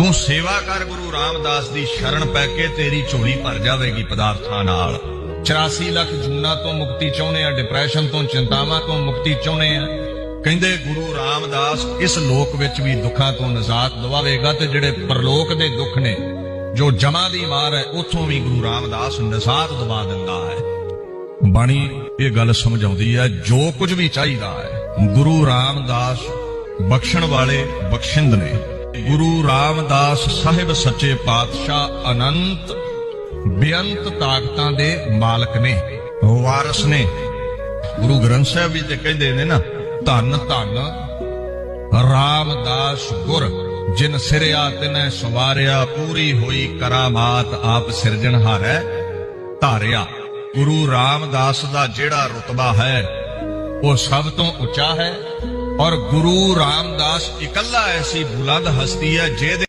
ਤੂੰ ਸੇਵਾ ਕਰ ਗੁਰੂ ਰਾਮਦਾਸ ਦੀ ਸ਼ਰਨ ਪੈ ਕੇ ਤੇਰੀ ਝੋਲੀ ਭਰ ਜਾਵੇਗੀ ਪਦਾਰਥਾਂ ਨਾਲ। 84 ਲੱਖ ਜੂਨਾਂ ਤੋਂ ਮੁਕਤੀ ਚਾਹੁੰਦੇ ਆ, ਡਿਪਰੈਸ਼ਨ ਤੋਂ, ਚਿੰਤਾਵਾਂ ਤੋਂ ਮੁਕਤੀ ਚਾਹੁੰਦੇ ਆ। ਕਹਿੰਦੇ ਗੁਰੂ ਰਾਮਦਾਸ ਇਸ ਲੋਕ ਵਿੱਚ ਵੀ ਦੁੱਖਾਂ ਤੋਂ ਨਿਜਾਤ ਦਵਾਵੇਗਾ, ਤੇ ਜਿਹੜੇ ਪਰਲੋਕ ਦੇ ਦੁੱਖ ਨੇ ਜੋ ਜਮਾਂ ਦੀ ਮਾਰ ਹੈ ਉੱਥੋਂ ਵੀ ਗੁਰੂ ਰਾਮਦਾਸ ਨਿਜਾਤ ਦਵਾ ਦਿੰਦਾ ਹੈ। ਬਾਣੀ ਇਹ ਗੱਲ ਸਮਝਾਉਂਦੀ ਹੈ ਜੋ ਕੁਝ ਵੀ ਚਾਹੀਦਾ ਹੈ ਗੁਰੂ ਰਾਮਦਾਸ ਬਖਸ਼ਣ ਵਾਲੇ ਬਖਸ਼ਿੰਦ ਨੇ। ਗੁਰੂ ਰਾਮਦਾਸ ਸਾਹਿਬ ਸੱਚੇ ਪਾਤਸ਼ਾਹ ਅਨੰਤ ਬੇਅੰਤ ਤਾਕਤਾਂ ਦੇ ਮਾਲਕ ਨੇ, ਵਾਰਸ ਨੇ। ਗੁਰੂ ਗ੍ਰੰਥ ਸਾਹਿਬ ਵੀ ਤੇ ਕਹਿੰਦੇ ਨੇ ਨਾ, ਧੰਨ ਧੰਨ ਰਾਮਦਾਸ ਗੁਰ ਜਿਨ ਸਿਰਿਆ ਤਿਨੈ ਸਵਾਰਿਆ, ਪੂਰੀ ਹੋਈ ਕਰਾਮਾਤ ਆਪ ਸਿਰਜਣਹਾਰੈ ਧਾਰਿਆ। ਗੁਰੂ ਰਾਮਦਾਸ ਦਾ ਜਿਹੜਾ ਰੁਤਬਾ ਹੈ ਉਹ ਸਭ ਤੋਂ ਉੱਚਾ ਹੈ, ਔਰ ਗੁਰੂ ਰਾਮਦਾਸ ਇਕੱਲਾ ਐਸੀ ਬੁਲੰਦ ਹਸਤੀ ਹੈ ਜਿਹਦੇ